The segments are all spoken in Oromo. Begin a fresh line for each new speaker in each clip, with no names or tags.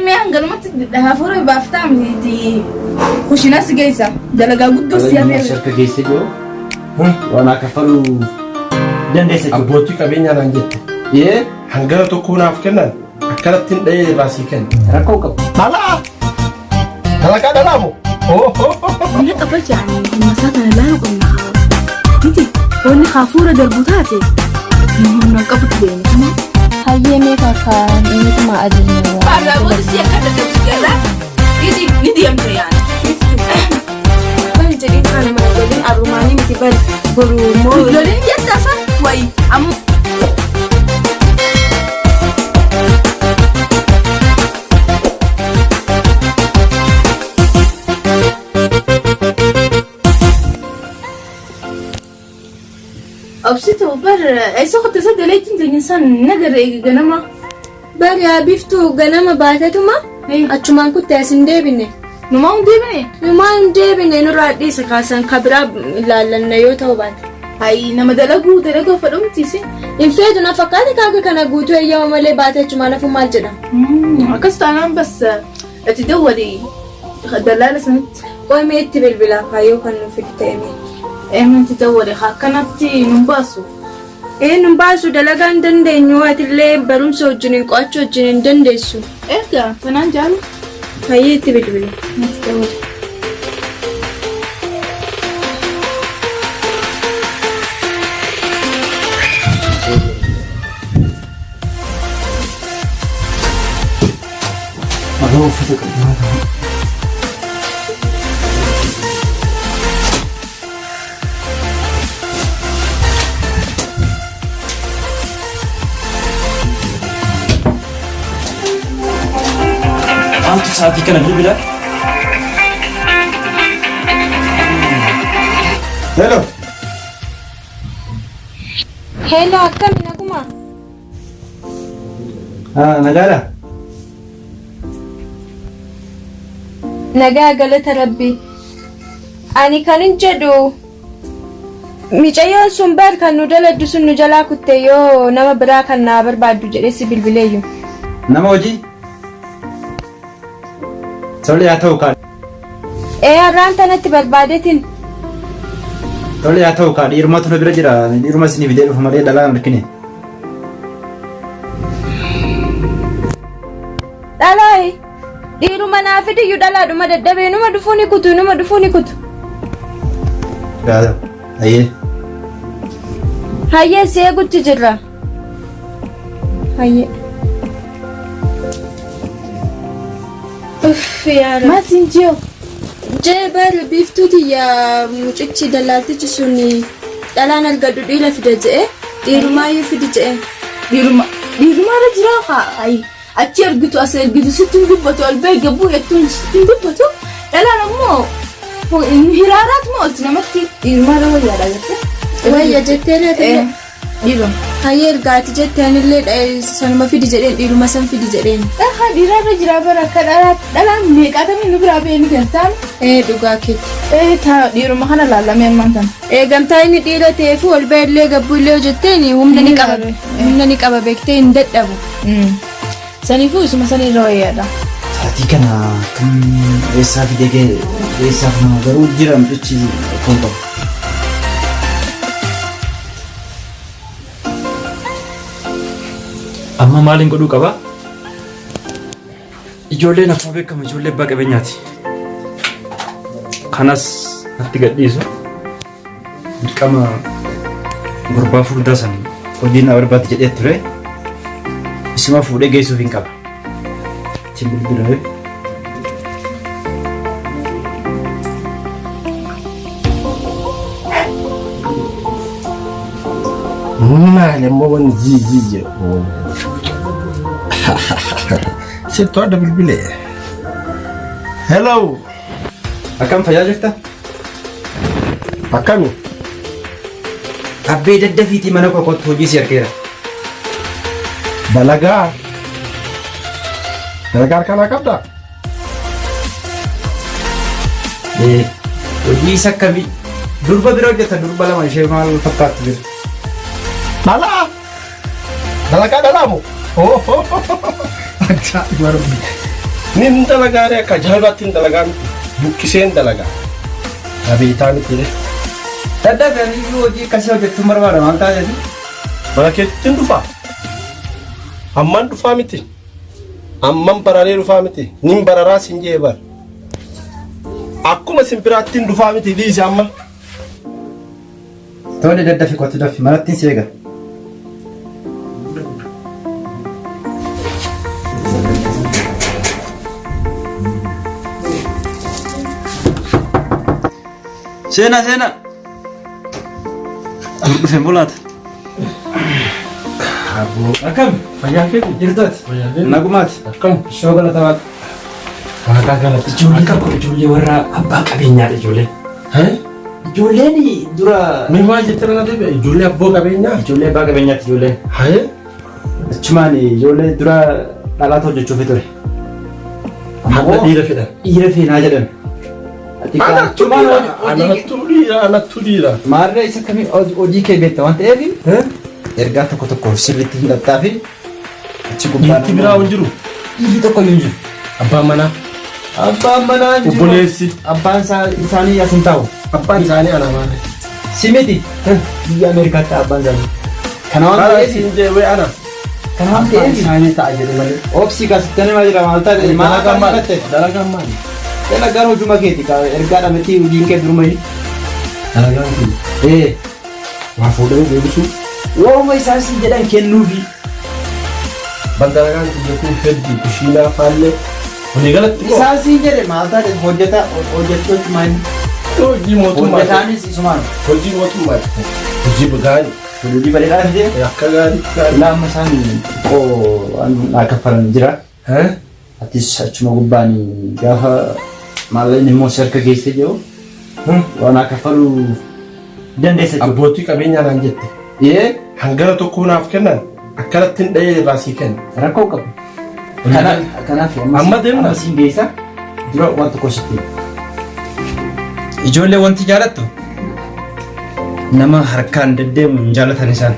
مي هنقلمت هافوري بافتام دي كوشينا سجيسا دلقا قدوس يا مي
شركة جيسي جو وانا كفلو دندسة
أبوتي كبيني أنا جت
إيه
هنقلت تكون أفكنا أكلت تندي راسي كن
ركوكب
هلا كذا لامو
اللي قبلت يعني مسافة لا نقول نخاف تيجي وني خافورة دربوتاتي من قبل بيني تمام
هاي ميكا كان إنك ما أدري
بعد أقول سيا كذا كذا يجي ندي أمتى يعني
بل جديد أنا ما أقولين الروماني مثل برومو
لولين جدا صح وي أم أبسطه بر أي سوق تصدق ليه تنتج إنسان نقدر جنما
بل يا بيفتو جنما باتتما أتشمان كنت أسندي بني
نما ندي
نما ندي بني نرى دي سكاسن كبرى لا لنا يوتو بات
هاي نما دلقو فلوم تيسي
إن فيدو نفقاتي كاكا كان قوتو أيام مالي باتتشمان في مالجنا
أكست أنا بس تدوري دلالة سنت
قوي ميت بالبلا هايو كانوا في التامين
من تدوري كانت نمباسو
نمباسو دلقان دندينيو هاتلي برمسو وجنين قواتشو وجنين دنديسو
إيه فنان جالو
هاي تبدبلي
تدوري
أنت ساعتي كان بالبلا
هلو
هلا أكمل نقوما
نقالة
نجا قالت ربي أني كان جدو ميجايو سنبار كان ندل الدسون نجلا كتيو نما برا كان نابر بعد جلسي بالبليو
نما وجي تولي أتوقع
إيه ران تنتي بربادتين
تولي أتوقع يرمى تنو برجرا يرمى سني فيديو فمالي دلان لكني
دالاي ديرو منافدي يدلا دما ددبي نما دفوني كتو
هذا أيه
هيا سيقول تجرا هيا أوف يا رب
ما تنجيو
جبر بيفتوتي يا مجتشي دلالتي جسوني دلان القدو ديلا في دجئ ديرو ما يفيد جئ
ديرما رجراها أي أتشير قطو أسير قطو ستين قبطو البيت قبو يتون ستين قبطو لا مو هو انهرارات ما قلت نمتي ديرما رويا رجعت
ويا جتنا تلا
ديرو
هيا القات جتنا اللي سنما في دجئين ديرو ما سن في دجئين
ديرا رجرا برا كدارات دلان ميقاتا من نبرا بيني كنتان
إيه دوغاكيت
تا ديرو ما خنا لالا مين مانتان
قمتايني ديلا تيفو البيت اللي قبو اللي وجتيني humna ni qaba beektee hin dadhabu
saniifuu isuma sanii rooyeedha
saatii kana kan eessaa fi degee eessaaf nama garuu jiramtichi kun qabu amma maaliin godhuu qaba ijoolleen akkuma beekamu ijoollee abbaa qabeenyaati kanas natti gadhiisu dirqama gurbaa furdaa san hojiin na barbaade jedhee ture isuma fuudhee geessuuf hin qaba ittiin bilbilee
maali ammoo wanni jii jedhu c'est toi de bilbilee hello
akkam fayyaa jirta
akkami
abbee daddafiitii mana kokottu hojii si argeera
dalagaa kana qabda
hojii isa akkamii durba bira hojjeta durba lama ishee maal fakkaattu jira
dalagaa dhalaamu ajaa'iba rabbi Nin dalagaa akka jaalbaatti hin dalagaa miti. Buqqiseen dalagaa. Abeetaa miti de.
Daddafanii hojii akkasii hojjechuun barbaada waan ta'eef.
Mana keetti hin dhufaa. Amman dhufaa miti. Amman bararee dhufaa miti. Nin bararaa sin jee bar. Akkuma simbiraatti hin dhufaa miti dhiisi amma.
Tole daddafi qotti daffi manatti si eega. Sena. Dhufe mbulaata.
Akkam fayyaa keetti
Jirtooti.
fayyaa
Nagumaati.
akkam
Shoo galata waaqa.
waaqaa galatti
Ijoollee tokko ijoollee warra abbaa qabeenyaadha ijoollee. Ijoolleen dura
mee maal jettee na deebi'a ijoollee abboo qabeenyaa
Ijoollee abbaa qabeenyaatti ijoolleen.
haye
Achumaan ijoollee dura dhalaata hojjechuufi ture.
hadda dhiira fedhan
Dhiira feenaa jedhan.
anattu dhiira
Maarree isa kamii hojii kee beekta waan ta'eef ergaa tokko sirriitti hin dhabtaa fi achi gubbaan
dhiirti biraa hin jiru
dhiirri tokko hin jiru.
abbaan manaa
Abbaan manaa hin jiru.
obboleessi
Abbaan isaanii as hin taa'u.
abbaan isaanii ana maale
Simiti biyya Ameerikaatti abbaan isaanii. Kana waan
karaa
ta'eef
siin jeewee ana
kana waan
abbaan
ta'eef
isaanii ta'a jedhe malee
obsii kaasittanii maal jira maal taate maal
dalagaan maali
akka
dalagaan maali
dalagaan hojuma keeti ergaa dhametti hojiin kee duruma hin.
dalagaan kun waa fuudhanii deebisuu
Wooma isaanii jedhan kennuufi.
bandaragaan biyya kun hedduu kushiinaa faallee walii galatti koo
Isaan siin jedhe maal taate hojjettooti maali?
hojii mootummaa
Hojjetaanis isumaan.
hojii mootummaa hojii gaarii
Hojii bareedaa fide.
akka gaarii
Laama isaan xiqqoo waan naa kaffalan jira. Atis achuma gubbaan gaafa maallaqni immoo harka geessee jiru waan naa kaffaluu dandeessa jechuudha.
abbootii qabeenyaa naan jette
Yee
hangara tokko naaf kennan akkanatti hin dha'ee irraa sii kenna
rakkoo qabu. Kanaaf
Amma deemna.
amma siin geessa dura waan tokko sitti. Ijoollee wanti jaalattu nama harkaan deddeemu hin jaalatan isaan.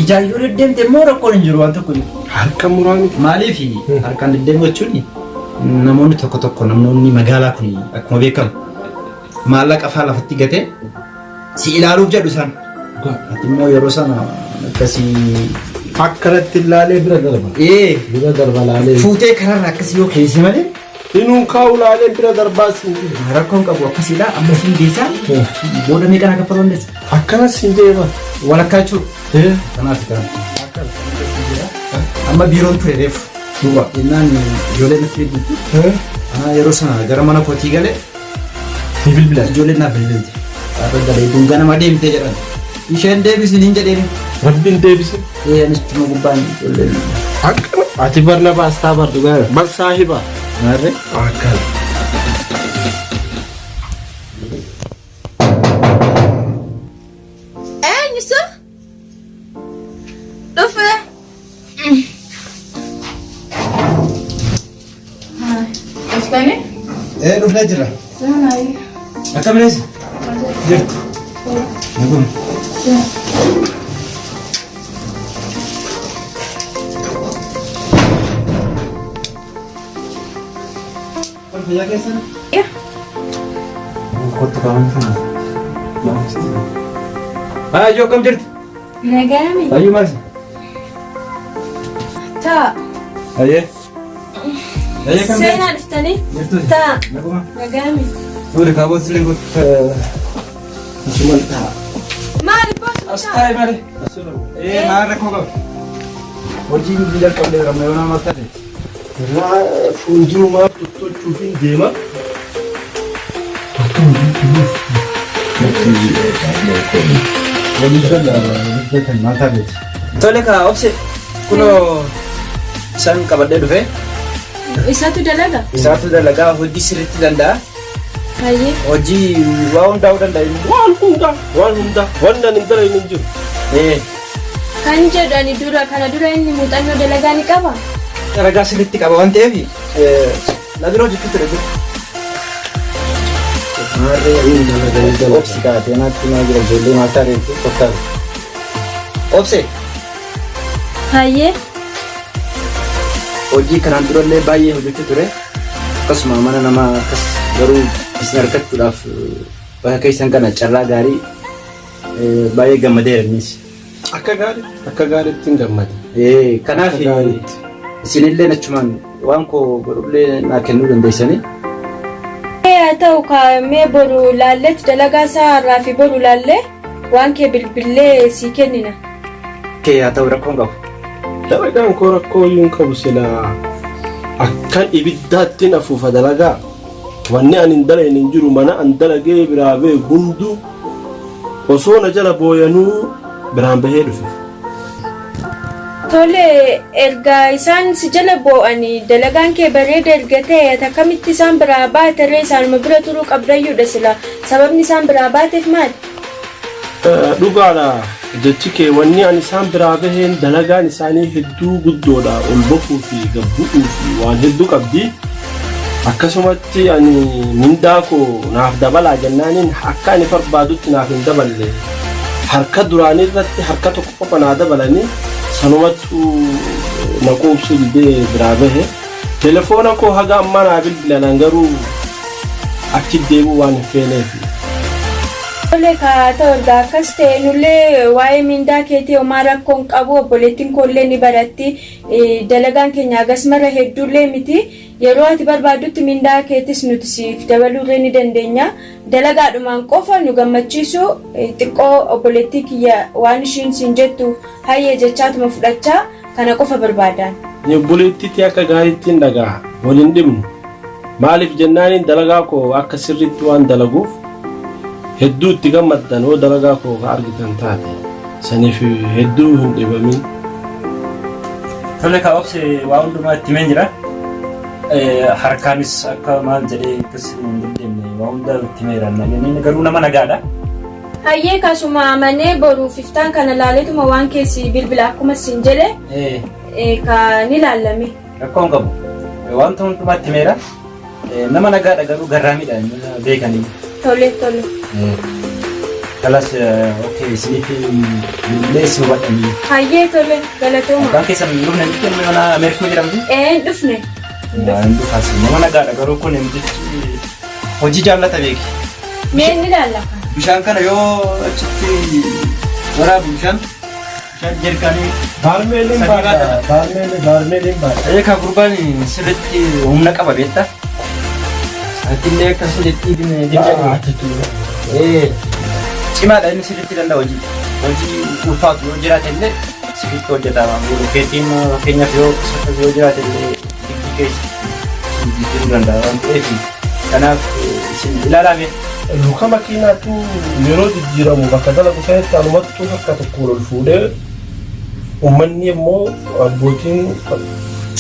Ijaan yoo deddeemte immoo rakkoon hin jiru waan tokko jiru.
harka muraani
Maaliif harkaan deddeemu jechuun namoonni tokko namoonni magaalaa kun akkuma beekamu maallaqa faa lafatti gatee si ilaaluuf jedhu isaan. Ati immoo yeroo sana akkasii
akkanatti ilaalee bira darba bira darba laalee
fuutee kararra akkasii yoo keessa malee
inuun kaa'u laalee bira darbaa siin
rakkoon qabu akkasiidha amma siin geessaa booda meeqana kaffaluu dandeessa.
akkanas siin jeeba
Walakkaa jechuudha. Kanaaf kana. Amma biiroon ture reefu.
duuba
Jennaan ijoollee nutti eeguutti. Yeroo sana gara mana kootii galee
ni bilbila
ijoolleen naaf bilbilte. Har'a galee dunga nama deemtee jedhan. Isheen deebisin hin jedheen.
rabbiin deebise
Anis cuma gubbaan ijoolleen.
akkana ati barna baastaa bar dhugaa bar saahiba
Maarree.
akkana
Eenyusa? Dhufe. Askani?
Dhufnee jira.
Sanaayi.
Akkamilees? Jirtu. Nagum. Fayyaa keessan?
Yaa.
Kottu qaban sana. Ijoo kam jirti?
Nagaami.
Ayyuu maal?
Taa.
Ayyee. Ayyee kam jirti?
Seenaa dhuftanii?
Jirtu.
Taa.
Naguma.
Nagaami.
Duri kaaboo silee kottu.
asuman ta'a
Maali boosu
As taa'e malee. Maal rakkoo qaba? Hojii nuti jalqabnee qabna yoo nama taate.
irraa fuuldurumaa tuttochuuf hin deema
Tole kaa obse kunoo isaan qabadhee dhufe
Isaatu dalaga?
isaatu dalagaa hojii sirriitti danda'a
Hayyee.
hojii waa hundaa'uu danda'a
waan hunda waan ani dara hin jiru
Kan jedhani dura kana dura inni muuxannoo dalagaa ni qaba?
dalagaa sirriitti qaba waan ta'eef na bira hojjechuu ture jiru. Obsi kaatee naatti naa jira ijoollee maal taateetti tokkaatu. Obse
Hayyee.
hojii kanaan durallee baay'ee hojjechuu ture. Akkasuma mana namaa akkas garuu isin argachuudhaaf bakka keessan kana carraa gaarii baay'ee gammadeera innis.
Akka gaariitti hin gammade.
Kanaaf isinillee achumaan waan koo godhullee naa kennuu dandeessanii.
Haa ta'u mee boru laalletti dalagaa isaa har'aa fi boru laallee waan kee bilbilee sii kennina.
Haa ta'u rakkoon qabu.
Dalagaan koo rakkoo iyyuu hin qabu silaa akkan ibiddaatti nafuufa dalagaa wanni ani hin dalagne hin jiru mana an dalagee biraa bee hunduu osoo na jala booyanuu biraan bahee dhufe.
Tole erga isaan si jala boo'anii dalagaan kee bareeda erga ta'e akkamitti isaan biraa baateree isaanuma bira turuu qabdayyuudha sila sababni isaan biraa baateef maali?
Dhugaadha jechi kee wanni ani isaan biraa baheen dalagaan isaanii hedduu guddoodha ol bahuu fi gabbu'uu fi waan hedduu qabdi. Akkasumatti ani mindaa koo naaf dabalaa jennaaniin akka ani barbaadutti naaf hin daballe harka duraanii irratti harka tokko qofa naa dabalanii sanumattu na quubsu didee biraa bahe telefoona koo haga ammaa naa bilbilan garuu achi deemuu waan hin feeneef.
Tole kaa ta'u erga akkas ta'e nullee waa'ee mindaa keetii homaa rakkoon qabu obboleettiin koollee ni baratti dalagaan keenya agas mara hedduullee miti yeroo ati barbaadutti mindaa keetis nuti siif dabaluurree ni dandeenya dalagaadhumaan qofa nu gammachiisu xiqqoo obboleettii kiyya waan ishiin siin jettu hayyee jechaatuma fudhachaa kana qofa barbaadan.
Obboleettiitti akka gaariitti hin dhagaa waliin dhimnu maaliif jennaaniin dalagaa koo akka sirriitti waan dalaguuf hedduu itti gammaddan oo dalagaa koo argitan taate saniif hedduu hin dhibamin.
Tole kaa obse waa hundumaa itti himeen jira. Harkaanis akka maal jedhee akkas hin dandeenye waa hunda itti himeera garuu nama nagaadha.
Hayyee kasuma amanee boruuf iftaan kana laaleetuma waan keessi bilbila akkuma siin jedhe ka ni laalame.
Rakkoon qabu wanta hundumaa itti himeera nama nagaadha garuu garraamidha beekanii.
Tole.
Kalas okay isiniif illee si hubadhanii.
Hayyee tole galatooma.
Abbaan keessan dhufne nuti mana Ameerikaa jedhamti?
Dhufne.
Waan dhufaas nama nagaadha garuu kun hojii jaallata beeki.
Mee ni laallaka?
Bishaan kana yoo achitti waraabu bishaan jerkaanii.
Baarmeeliin baadha.
Eekaa gurbaan sirriitti humna qaba beektaa? Atillee akkasitti cimaadha inni sirriitti danda'a hojii ulfaatu yoo jiraatellee sirriitti hojjetama. Keetiin fakkeenyaaf yoo jiraate illee digdii keessa jijjiiruu danda'a waan ta'eef kanaaf isin ilaalame.
Luka makiinaatu yeroo jijjiiramu bakka dalagu sanitti anumattuu akka tokkoon ol fuudhee uummanni immoo abbootiin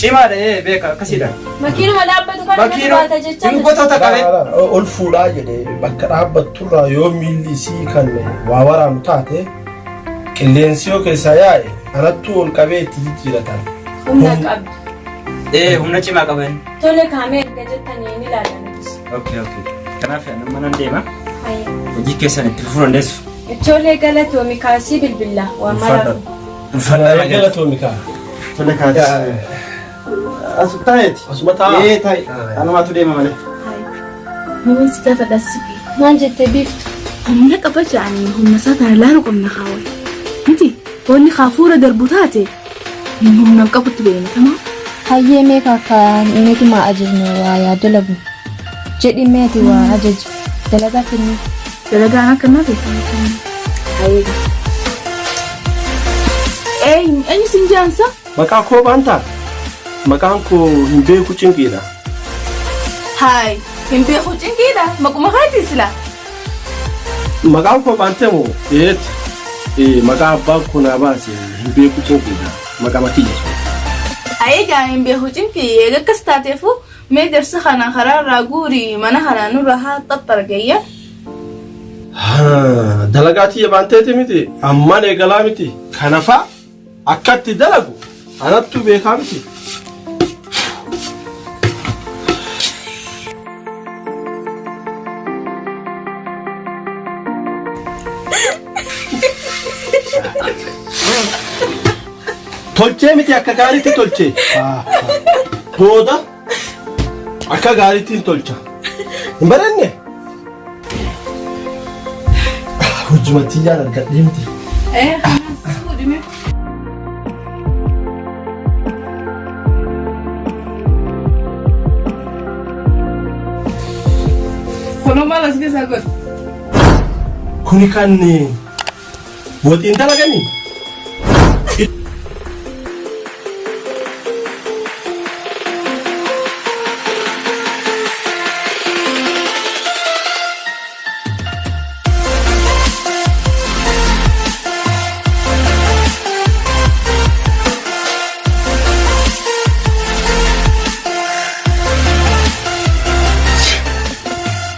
cimaadha beeka akkasiidha.
Makiinuma dhaabbatu kana baata jecha.
Gotoota qabe.
Ol fuudhaa jedhee bakka dhaabbatturraa yoo miilli isii kan waa waraanu taate qilleensi yoo keessaa yaa'e anattuu ol qabee itti jijjiiratan.
Humna qabdi.
Humna cimaa qaban.
Tole kaamee erga jettanii ni ilaalanidis.
Okay. Kanaaf nama nan deema. Hojii keessan itti fufuu dandeessu.
Tole galatoomi kaasii bilbila waan maraaf.
Galatoomi kaa.
Tole kaasii. Asubtaayeti.
Asuma ta'a.
Ta'i. Anumatu deema malee.
Nama si gaafa dhasibi.
Maal jettee biiftu?
Humna qaba jedhanii humna isaa kana laalu qomna kaawwan. Miti wanni hafuura darbu taate humna qabutti beekama.
Hayyee meeqa akka meetuma ajajne waa yaadalabu. Jedhi meeti waa ajaji. Dalagaa kenni.
Dalagaan akkanaa beekamu. Hayyee. Eenyu siin jaansa?
Maqaa koo baantaa? Maqaan koo hin beeku cinqiidha.
Haay, hin beeku cinqiidha. Maquma kaati sila.
Maqaan koo baantee moo maqaa abbaan koo naa baase hin beeku cinqiidha. Maqaa matii jechuudha.
Egaa hin beeku cinqii akkas taateefu mee darsa kana karaarraa guurii mana kanaa nurra haa xaxxargayya.
Dalagaa tiyya baanteeti miti ammaan eegalaa miti kanafa akkatti dalagu anattu beekaa miti. Tolchee miti akka gaariitti tolchee. booda akka gaariitiin tolcha. Hin baranne? Hojjumatti yaala argadhee miti.
Fuudhime. Kono malas keessa godhu.
Kuni kan woxiin dalaganii?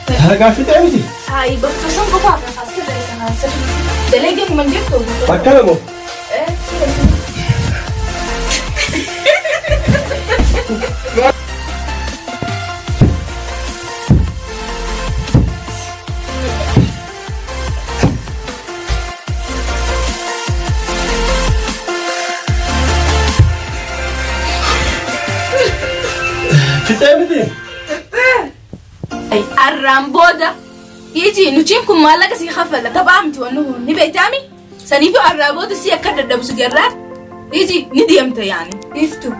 Dalagaa fixee miti?
Ay, bakka san qofaa kan asirra sana asirra. Dalagaan man jirtu.
Bakka lamoo? Fixee miti?
Ay, arraan booda. Iji nutiin kun maallaqa si kafala taphaa miti wanni kun ni beektaami? Saniifi arraa booda si akka dadhabsu garraa. Iji ni deemta yaani.
Iftu.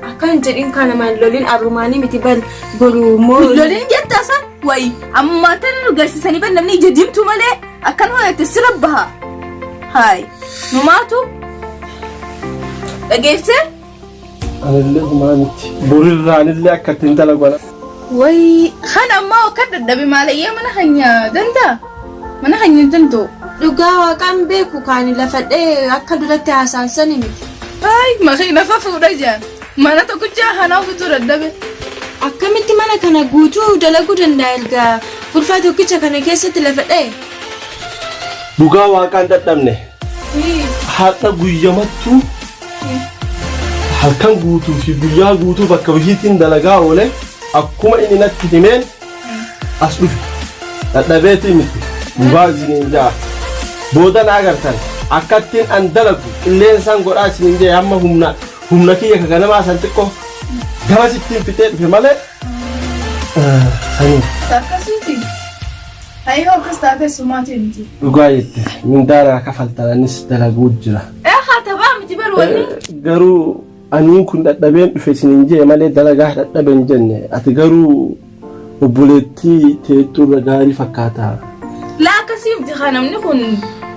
Akkan jedhin kana man lolin arrumaanii miti bal boru moo.
Lolin jettaasan wayi amma tan garsiisanii ban namni ija diimtu malee akkan ho'atte sira baha. Haay numaatu dhageessee?
Anillee humaa miti. Borirraanillee akka ittiin dalagwana.
Wayi kan ammaa akka dadhabe maalayyee mana hanya danda'a? Mana hanya danda'u.
Dhugaa waaqaan beeku kaani lafadhee akka duratti haasansani miti.
Ay makiina fafuudha jaan. Mana tokkicha hanaa guutuu dadhabe.
Akkamitti mana kana guutuu dalaguu danda'a erga gurfaa tokkicha kana keessatti lafadhee?
Dhugaa waaqaan dadhabne. Haadha guyyamattuu halkan guutuu fi guyyaa guutuu bakka bishiitiin dalagaa oole akkuma inni natti himeen as dhufe. Dadhabeetii miti. Dhugaa isiniin jaa. Booda na agartan akkattiin an dalagu qilleensaan godhaa isiniin jee hamma humna kiyya ka ganamaa san xiqqoo gamas ittiin fixee dhufe malee. Sanii.
Akkasiiti. Hayyoo akkas taatee sumaatii miti.
Dhugaa jette mindaanaa kafaltananis dalaguu jira.
Haa taphaa miti baru wanni.
Garuu aniin kun dadhabeen dhufe isiniin jee malee dalagaa dadhabeen jenne ati garuu obboleettii teettuurra gaarii fakkaata.
Laa akkasii miti haa namni kun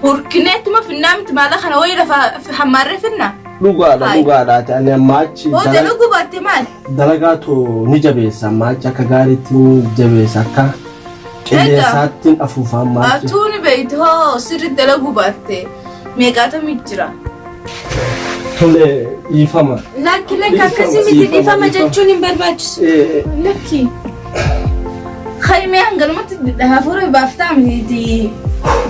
hurkineettuma finnaa miti maala kana wayii lafa hammaarree finna.
Dhugaadha ani amma achi
oo dalaguu baatte maali?
dalagaatu ni jabeessa amma achi akka gaariitti ni jabeessa akka qilleensaattiin afuufaa amma achi.
Atuu ni beeyte hoo sirri dalaguu baatte meeqaatamii jira?
Tole dhiifama.
Lakki akkasii miti dhiifama jechuun hin barbaachisu.
Lakki. Khaymee hangalumatti hafuura baaftaa miti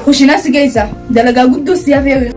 kushinas geessa dalagaa guddoo si hafee.